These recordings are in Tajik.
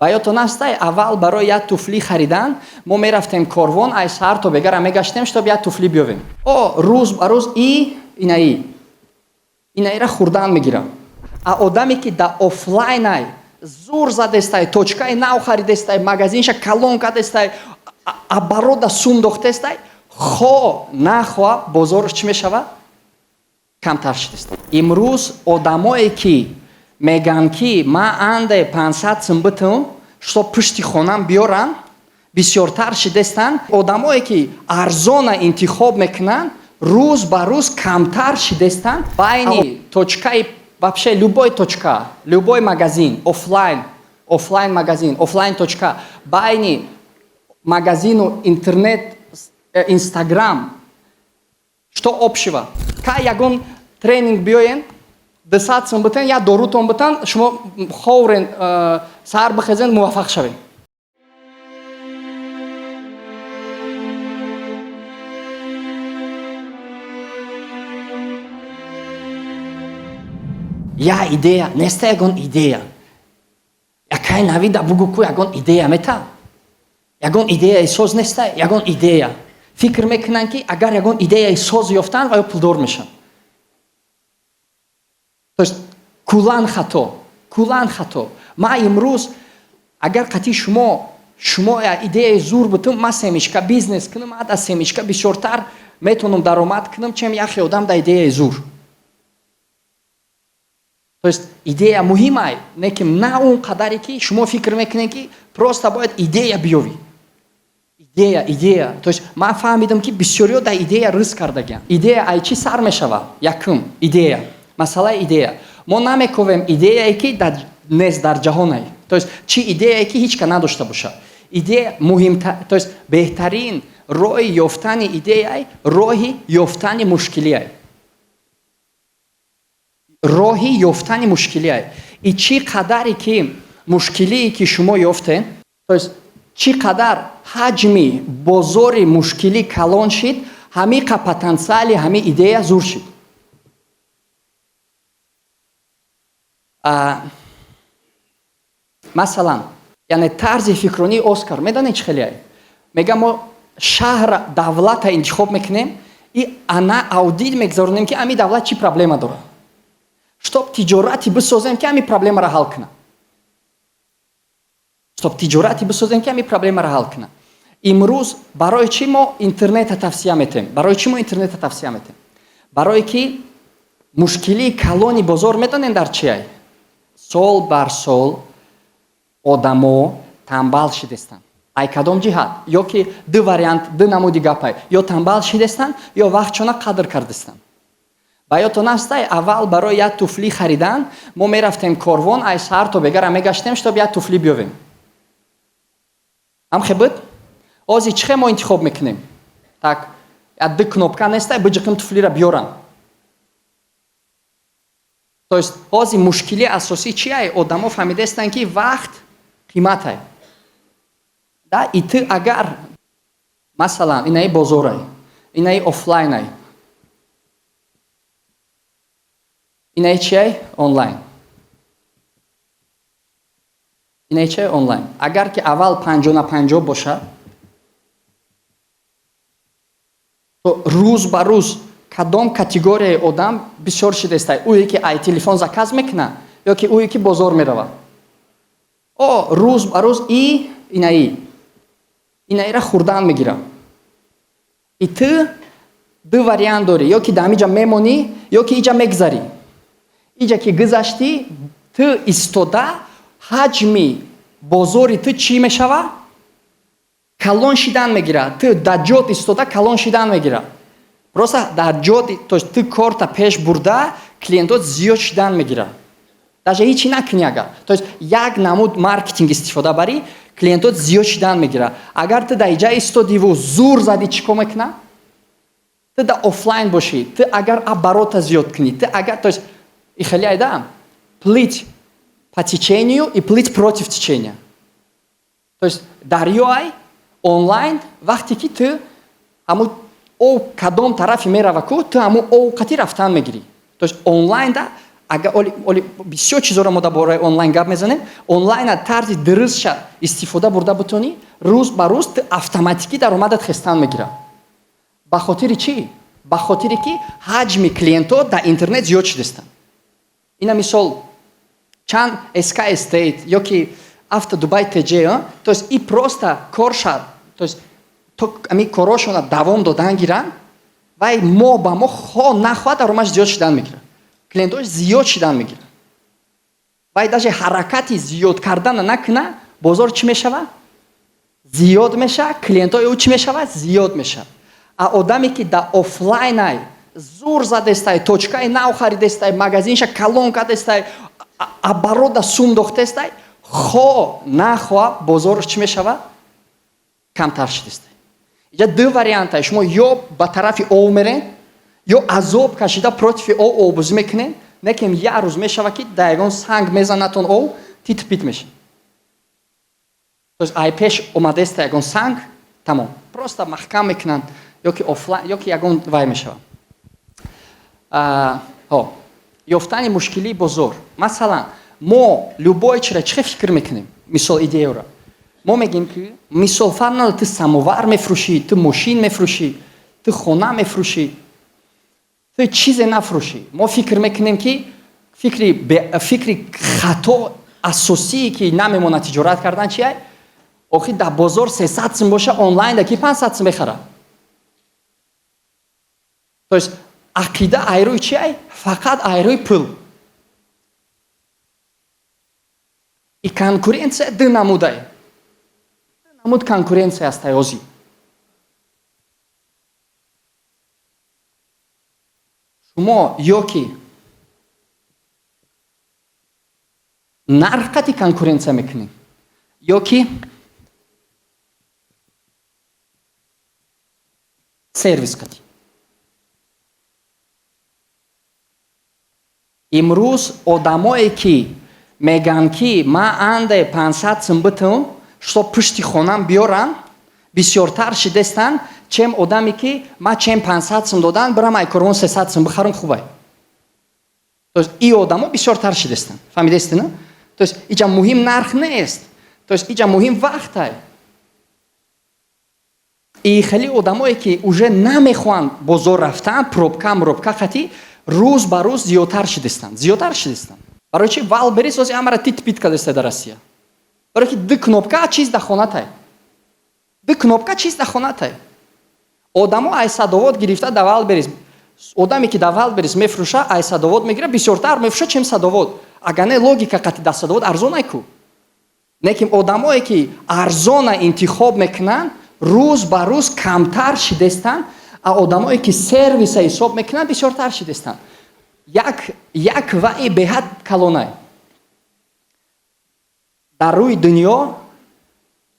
ва ёдтон астае аввал барои як туфли харидан мо мерафтем корвон аз сар то бегара мегаштем чтоб як туфли биёвем. Рӯз ба рӯз инаира хурдан мегирам. А одаме ки да офлайнай зур задестай точкаи нав харидестай магазинша калон кардестай оборота сундохтестай хо нахоа бозорш чӣ мешава? Камтар шудест. Имрӯз одамое ки мегӯянд ки ман андаe 500 сум битум чтоб пушти хонам биёрам бисёртар шудестанд. Одамое ки арзона интихоб мекунанд рӯз ба рӯз камтар шудестанд. Байни точкаи вообще любой точка, любой магазин, офлайн магазин, офлайн точка, байни магазину интернет, инстаграм, что общего? Кай ягон тренинг биёен 200 сум битан я дорутон битан шумо ховрен сар бихезен муваффақ шавед. Я идея, неста ягон идея. Якай навида бугу ку ягон идея мета. Ягон идеяи соз неста, ягон идея. Фикр мекунанд ки агар ягон идеяи соз ёфтанд ва ё пулдор мешанд. То есть кулан хато. Ман имрӯз агар қати шумо идеяи зур бутум, ман семишка бизнес кунам, ман аз семишка бисёртар метавонам даромад кунам, чем яхе одам да идеяи зур. То есть идея муҳимай, неким на он қадаре ки шумо фикр мекунед ки просто бояд идея биёвӣ. Идея. То есть ман фаҳмидам ки бисёриё да идея ризқ кардагиянд. Идея ай чӣ сар мешава? Якум идея. Масъалаи идея. Мо намековем идеяе ки нест дар ҷаҳонай. То есть чӣ идеяе ки ҳеч ка надошта бошад. Идея муҳимтар, то есть беҳтарин роҳи ёфтани идеяй роҳи ёфтани мушкилияй. Роҳи ёфтани мушкилияй. И чӣ қадаре ки мушкилие ки шумо ёфтед, то есть чӣ қадар ҳаҷми бозори мушкилӣ калон шид, ҳамиқа потенсиали ҳами идея зур шид. Масалан, яъне тарзи фикрронии Оскар медонед чӣ хеле? Мегӯяд мо шаҳр давлата интихоб мекунем и ана аудит мегузаронем ки ами давлат чӣ проблема дорад. Чтоб тиҷорати бисозем ки ами проблемаро ҳал кунад. Имрӯз барои чӣ мо интернета тавсия метем? Барое ки мушкилии калони бозор метонен дар чиай? Сол бар сол одамо танбал шидестанд. Ай кадом ҷиҳат? Ё ки ду вариант, ду намуди гапай. Ё танбал шидестанд, ё вақтшона қадр кардестанд. Ба ёдтон астае аввал барои як туфли харидан мо мерафтем корвон аз сар то бегара мегаштем чтоб як туфли биёвем. Ам хебид? Ози чӣ мо интихоб мекунем? Так, як ду кнопка нестай биҷиқим туфлиро биёрам. То есть ози мушкили асосӣ чӣ ай? Одамо фаҳмидастанд ки вақт қимат ай. Да, и ту агар масалан инаи бозорай, инаи офлайнай, инаи чӣ ай? Онлайн. Агар ки аввал 50 на 50 бошад, то рӯз ба рӯз кадом категорияи одам бисёр шидестай? Уе ки ай телефон заказ мекунад ё ки уе ки бозор меравад? Рӯз ба рӯз инаира хурдан мегирад. И ту ду вариант дорӣ, ё ки дамиҷа мемонӣ, ё ки иҷа мегзарӣ. Иҷа ки гузашти, ту истода ҳаҷми бозори ту чӣ мешава? Калон шидан мегирад. Ту дар ҷод истода калон шидан мегирад. Просто дар ҷод, то есть ту корта пеш бурда клиентот зиёд шидан мегирад. Даже ҳичи накунӣ агар. То есть як намуд маркетинг истифода барӣ, клиентот зиёд шидан мегирад. Агар ту дар иҷа истодиву зур задӣ чӣ кор мекунад? Ту дар офлайн бошӣ, ту агар оборота зиёд кунӣ, ту агар, то есть и хеле айда плыть по течению и плыть против течения. То есть дарёай онлайн вақте ки ту кадом тарафи мерава ку ту ҳамун овқати рафтан мегирӣ. То есть онлайн да агар оли бисёр чизоро мо дар бораи онлайн гап мезанем. Онлайна тарзи дурустша истифода бурда бутонӣ, рӯз ба рӯз ту автоматикӣ даромадат хестан мегирад. ба хотири чӣ? ба хотире ки ҳаҷми клиентҳо дар интернет зиёд шудастанд. ина мисол чанд СК Estate ё ки авто Дубай ТЖ, то есть и просто корша, то есть то ами корошона давом додан гиранд, вай мо ба мо хо нахоҳ даромадаш зиёд шудан мегирад. Клиентҳош зиёд шудан мегирад. вай даже ҳаракати зиёд кардана накуна, бозор чӣ мешавад? Зиёд мешавад, клиентҳои ӯ чӣ мешавад? Зиёд мешавад. А одаме ки дар офлайнай зур задестай, точкаи нав харидестай, магазинша калон кардестай, оборота сум дохтестай, хо нахоҳ бозорш чӣ мешавад? Камтар шудестай. инҷа ду варианта, шумо ё ба тарафи ов мерен, ё азоб кашида против ов обузӣ мекунен, некем як рӯз мешавад ки дар ягон санг мезанатон ов, тит пит меша. То есть ай пеш омадеста ягон санг, тамом. Просто маҳкам мекунанд, ё ки офлайн, ё ки ягон вай мешавад. ёфтани мушкилии бозор. Масалан, мо любое чиро чӣ фикр мекунем? Мисол идеяро. мо мегӯем ки мисол фарқ надорад ту самовар мефурӯшӣ, ту мошин мефурӯшӣ, ту хона мефурӯшӣ, ту чизе нафурӯшӣ. мо фикр мекунем ки фикри хато асосие ки намемонад тиҷорат кардан чи ай? охир дар бозор 300 сум боша, онлайнда ки 500 сум мехарад. То есть ақида айрӯи чи ай? Фақат айрӯи пул. И конкуренция ду намудай. Ду намуд конкуренция аст ҳозир. шумо ё ки нарх қати конкуренция мекунед, ё ки сервис қати. имрӯз одамое ки мегӯянд ки ман анде 500 сум битум, што пушти хонам биёрам, бисёртар шидестанд, чем одаме ки ман чем 500 сум додан, бирам ай корвон 300 сум бихарам хубай. То есть и одамо бисёртар шидестанд. Фаҳмидест, не? То есть иҷа муҳим нарх нест. То есть иҷа муҳим вақт ай. И хеле одамое ки уже намехоҳанд бозор рафтан, пробка қати, рӯз ба рӯз зиёдтар шидестанд. Барои чи Валберис ози амара тит пит кардестай дар Россия. барои ки ду кнопка чиз дар хонатай. Ду кнопка чиз дар хонатай. одамо ай садовод гирифта дар Валберис. одаме ки дар Валберис мефурӯша, ай садовод мегира, бисёртар мефурӯша, чем садовод. Агар не логика қати дар садовод арзон айку. Неким одамое ки арзона интихоб мекунанд, рӯз ба рӯз камтар шидестанд, а одамое ки сервиса ҳисоб мекунанд, бисёртар шидестанд. як ваи беҳад калонай. дар рӯи дунё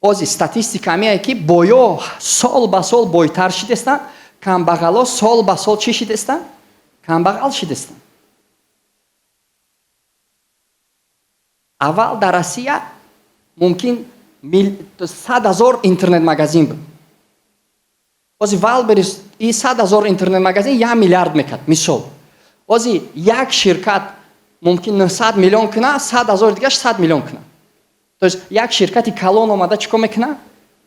ози статистика меяд ки боё сол ба сол бойтар шидестанд, камбағало сол ба сол чӣ шидестанд? Камбағал шидестанд. аввал дар Россия мумкин 100,000 интернет магазин буд. ози Валберис и 100,000 интернет магазин 1 миллиард мекард. Мисол ози як ширкат мумкин 900 миллион куна, 100,000 дигаш 100 миллион куна. То есть як ширкати калон омада чӣ кор мекуна?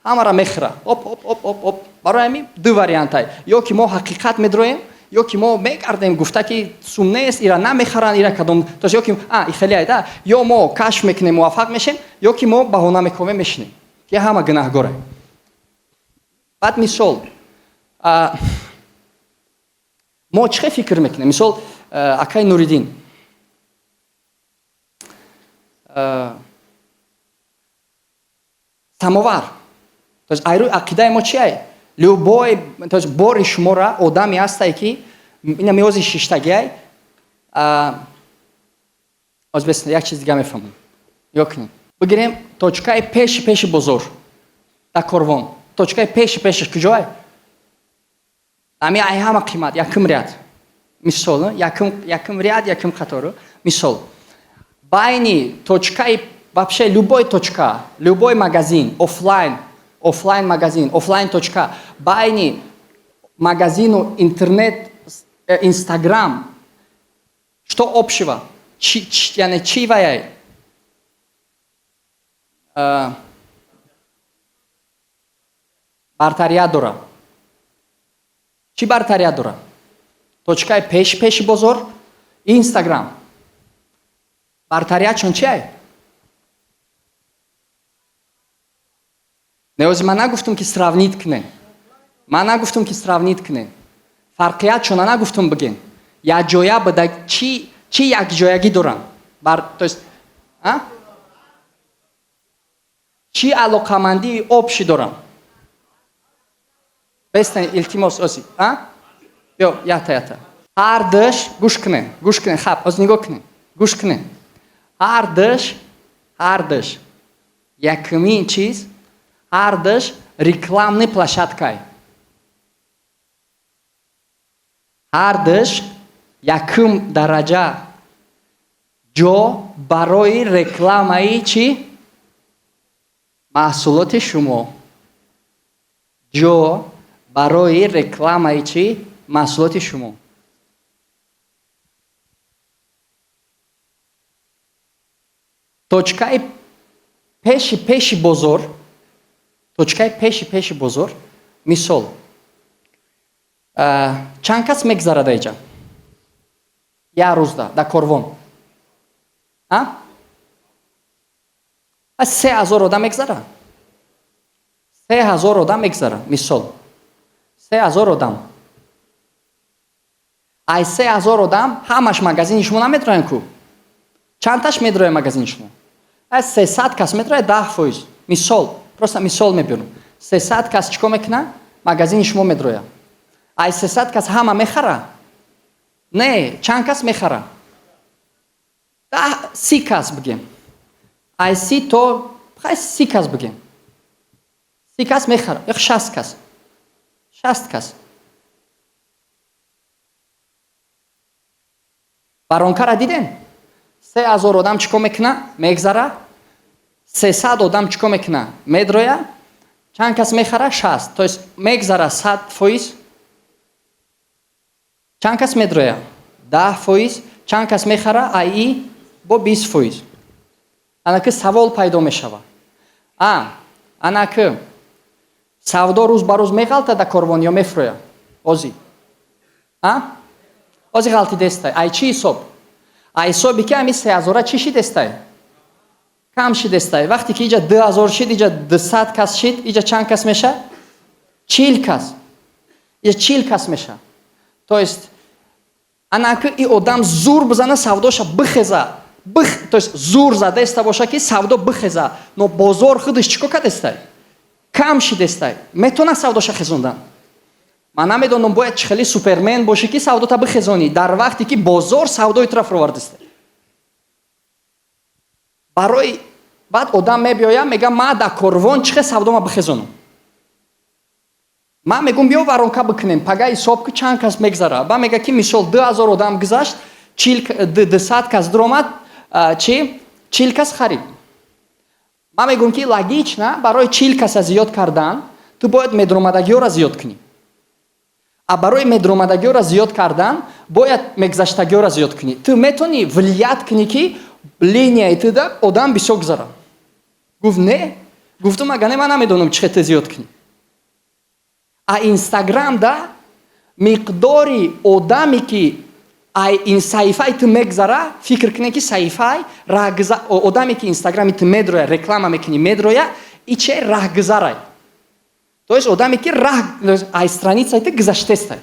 Ҳамара мехӯра. Оп. барои ҳамин ду вариантай. ё ки мо ҳақиқат медроем, ё ки мо мекардем гуфта ки сум нест, ира намехаранд, ира кадом. То есть ё ки ихеле айда, ё мо кашф мекунем, муваффақ мешем, ё ки мо баҳона мекунем, мешинем ки ҳама гунаҳгор аст. баъд мисол мо чӣ фикр мекунем? Мисол акай Нуриддин самовар. То есть айрӯи ақидаи мо чи ай? Любой, то есть бори шумора одаме ҳастай ки ина меози шиштаги ай. Озбест як чиз дига мефаҳмам. Ё кунем. Бигирем точкаи пеши бозор. Дар корвон. Точкаи пеши куҷо ай? ами ай ҳама қимат, якум ряд. Мисол, якум ряд, якум қатор. Мисол. байни точкаи вообще любой точка, любой магазин, офлайн магазин, офлайн точка, байни магазину интернет, Инстаграм, что общего? яъне чӣ ваяй бартария дора. Чӣ бартария дора? Точкаи пеши бозор Инстаграм. Бартариячон чи ай? Неози ман нагуфтум ки сравнид кунен. Ман нагуфтум ки сравнид кунен. Фарқиятшона нагуфтум бигем. Якҷоя буда чӣ якҷоягӣ дорам? То есть чӣ алоқамандии обши дорам? Бестани илтимос ози. Бё, ята. Ҳар даш гӯш кунен, хаб, оз нигоҳ кунен. Гӯш кунен. Ҳар даш якумин чиз, ҳар даш рекламни площадкай. ҳар даш якум дараҷа ҷо барои рекламаи чӣ? Маҳсулоти шумо. Ҷо барои рекламаи чӣ? Маҳсулоти шумо. Точкаи пеши бозор. Точкаи пеши бозор. Мисол. Чанд кас мегзарад айҷа? Як рӯзда дар корвон. 3000 одам мегзара. 3000 одам мегзара. Мисол. 3000 одам. Ай 3000 одам ҳамаш магазини шумо наметроян ку? Чандташ медроя магазини шумо? 300 кас медроя 10%. Мисол. Просто мисол мебирам. 300 кас чико мекуна? Магазини шумо медроя. Ай 300 кас ҳама мехара? Не, чанд кас мехара? 30 кас бигем. Ай 30 то 30 кас бигем. 30 кас мехара. 60 кас. 60 кас. Баронкара диден? 3000 одам чико мекуна? Мегзара. 300 одам чико мекуна? Медроя. Чанд кас мехара? 60. То есть мегзара 100%. Чанд кас медроя? 10%. Чанд кас мехара? Ай бо 20%. Анаки савол пайдо мешава. Анаки савдо рӯз ба рӯз меғалта дар корвон ё мефурӯя? Ози. Ози ғалти дестай. Ай чӣ ҳисоб? Ай ҳисоби ки ами 3000 чӣ шид дестай? Кам шид дестай. Вақте ки иҷа 2000 шид, иҷа 200 кас шид, иҷа чанд кас меша? 40 кас. Иҷа 40 кас меша. То есть анаки и одам зур бизана савдоша бихеза. То есть зур зада иста боша ки савдо бихеза. Но бозор худаш чико кадестай? Кам шид дестай. Метона савдоша хезондан. Ман намедонам бояд чӣ хели супермен бошӣ ки савдота бихезонӣ дар вақте ки бозор савдои тура фуровардистай. Барои баъд одам мебиёя мега ман дар корвон чӣ хел савдома бихезонам. Ман мегум биё воронка бикунем, пага ҳисоб ки чанд кас мегзара. Ба мега ки мисол 2000 одам гузашт, 200 кас диромад, чи 40 кас харид. Ман мегум ки логично барои 40 каса зиёд кардан ту бояд медромадагиёра зиёд кунӣ. Барои медромадагиёра зиёд кардан бояд мегзаштагиёра зиёд кунӣ. Ту метавонӣ вилият кунӣ ки линияи туда одам бисёр гузара. Гуфт не. Гуфтум ага не ман намедонам чӣ хел ту зиёд кунӣ. Инстаграмда миқдори одаме ки ин саҳифаи ту мегзара, фикр кунед ки саҳифаи одаме ки инстаграми ту медроя, реклама мекунӣ медроя, иче раҳгузарай. То есть одаме ки ай страницаи ту гузаштестай.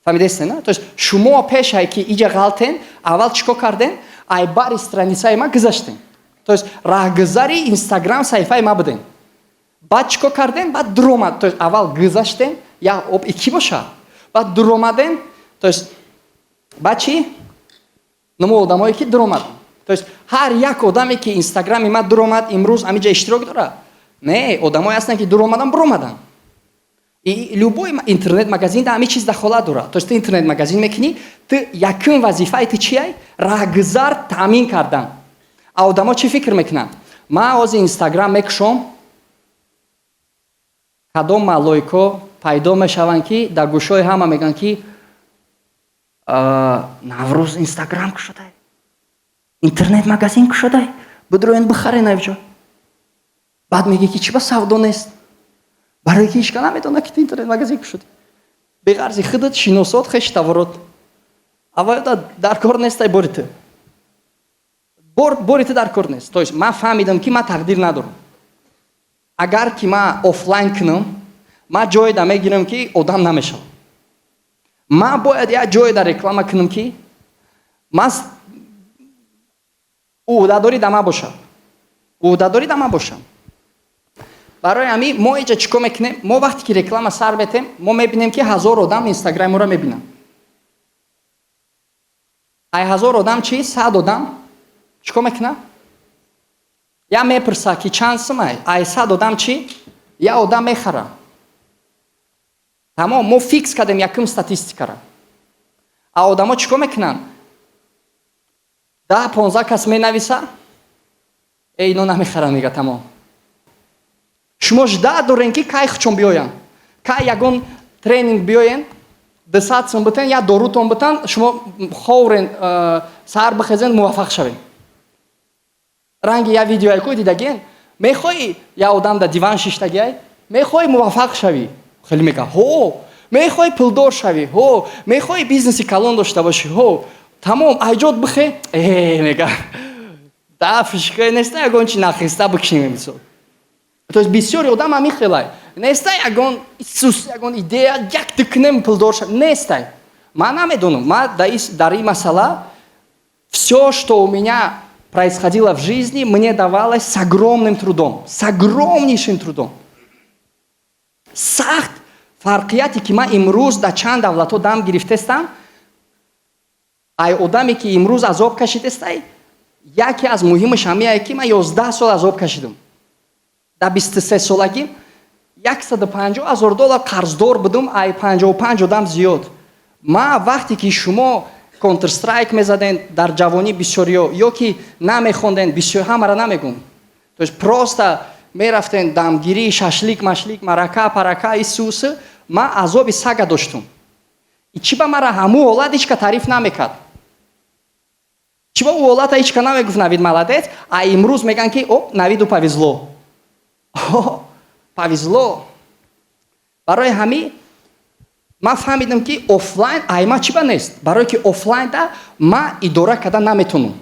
Фаҳмидесте, на? То есть шумо пешае ки иҷа ғалтен, аввал чико карден? Ай бари страницаи ма гузаштен. То есть раҳгузари инстаграм саҳифаи ма буден. Баъд чико карден? Баъд дуромад. То есть аввал гузаштен, як об ики боша. Баъд дуромаден, то есть баъд чӣ? Нумо одамое ки дуромад. То есть ҳар як одаме ки инстаграми ма дуромад имрӯз амиҷа иштирок дора. Не, одамое ҳастанд ки дуромадан буромадан. Любой интернет-магазин да ҳамин чиз дахолат дора. То есть ту интернет-магазин мекунӣ, ту якум вазифаи ту чи ай? Раҳгузар таъмин кардан. Одамо чӣ фикр мекунанд? Ман ҳозир инстаграм мекушом, кадом малойко пайдо мешаванд ки дар гӯшҳои ҳама мегӯянд ки Наврӯз инстаграм кушодай. интернет-магазин кушадай, бидроен бихарен авҷо. Баъд меге ки чиба савдо нест. барои ки ишка наметона ки ту интернет-магазин кушади. беғарзи худат шиносот хеш таворот. Авада дар кор нестай борите. Борите дар кор нест. То есть ман фаҳмидам ки ман тақдир надорам. агар ки ман офлайн кунам, ман ҷойда мегирам ки одам намешавам. ман бояд як ҷойда реклама кунам ки ман уҳдадори да ман бошам. уҳдадори да ман бошам. барои ҳамин мо инҷа чӣ кор мекунем? мо вақте ки реклама сар метем, мо мебинем ки 1000 одам инстаграмро мебинам. ай 1000 одам чи 100 одам чӣ кор мекунам? я мепурса ки чанд сум ай 100 одам чи я одам мехара. тамом, мо фикс кардем якум статистикара. а одамо чӣ кор мекунанд? 10-15 кас менависа, ино намехаранд, мега тамом. шумо жда дорем ки кай хучон биёянд, кай ягон тренинг биёянд, 200 сум битен, я дорутон битан, шумо ховрен сар бихезен, муваффақ шавем. ранги я видеояй ку дидагин, мехоҳӣ я одам да диван шиштагиай, мехоҳӣ муваффақ шавӣ, хеле мега ҳо, мехоҳӣ пулдор шавӣ, ҳо, мехоҳӣ бизнеси калон дошта бошӣ, ҳо, тамом айҷод бихе, мега да фишкае неста ягон чи нахиста бикшим мисол. То есть бисёри одам ҳам михелай. Нестай ягон исус, ягон идея, як дикнем пулдор шавӣ, нестай. Ман намедонам, ман дар ин масъала всё, что у меня происходило в жизни, мне давалось с огромным трудом, с огромнейшим трудом. Сахт фарқияте ки ман имрӯз дар чанд давлатҳо дам гирифтестам, ай одаме ки имрӯз азоб кашидестай, яке аз муҳимаш ҳамае ки ман 11 сол азоб кашидам. дар 23 солагӣ $150,000 қарздор будам, ай 55 одам зиёд. ман вақте ки шумо Counter-Strike мезаден дар ҷавонӣ бисёриё, ё ки намехонден бисёр, ҳамара намегум. То есть просто мерафтен дамгирӣ, шашлик, машлик, марака, парака, исусы, ман азоби сага доштам. И чи ба мара ҳамун ҳолат ҳичка таъриф намекард. Чи ба ӯ ҳолата ҳичка намегуфт Навид маладец, а имрӯз меган ки Навиду повезло. Повезло. барои ҳамин ман фаҳмидам ки офлайн айма чиба нест. барое ки офлайнда ман идора карда наметонам.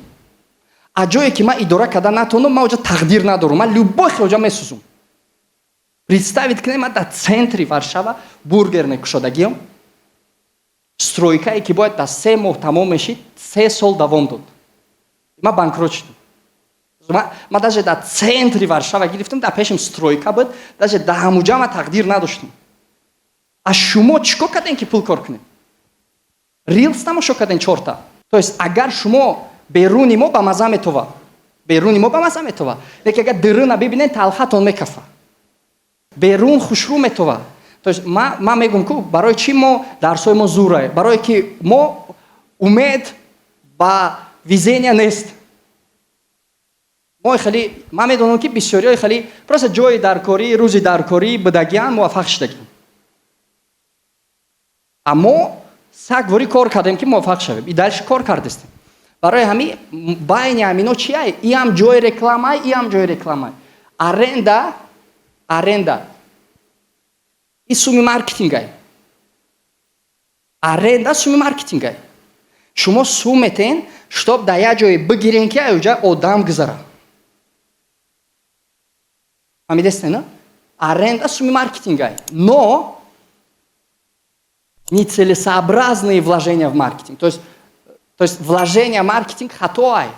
а ҷое ки ман идора карда натонам, ман оҷа тақдир надорам, ман любой хоҷа месӯзам. представит кунед, ман дар центри Варшава бургер мекушодагиам, стройкае ки бояд дар 3 моҳ тамом мешид, 3 сол давом дод. ман банкрот шудам. ман даже дар центри Варшава гирифтам, дар пешам стройка буд, даже дар ҳамуҷа ман тақдир надоштам. а шумо чӣ кор кардем ки пул кор кунед? рилс тамошо кардем 4 то есть агар шумо беруни мо ба маза метова, беруни мо ба маза метова, лекин агар дирина бибинед талхатон мекафа, берун хушрӯ метова. то есть ман мегӯям ку барои чӣ мо дарсои мо зурае? барое ки мо умед ба везения нест. мо хеле, ман медонам ки бисёриҳои хеле просто ҷои даркорӣ, рӯзи даркорӣ будагиан, муваффақ шудагиан. а мо сагвори кор кардем ки муваффақ шавем. и дальше кор кардестем. барои ҳамин байни ҳамино чи ай? И ҳам ҷои рекламай, и ҳам ҷои рекламай. аренда и суми маркетингай. аренда суми маркетингай. шумо сум метен, штоб дар як ҷое бигирен ки аёҷа одам гузара. фаҳмидестен, на? аренда суми маркетингай. но нецелесообразные вложения в маркетинг. То есть вложения в маркетинг хатоай.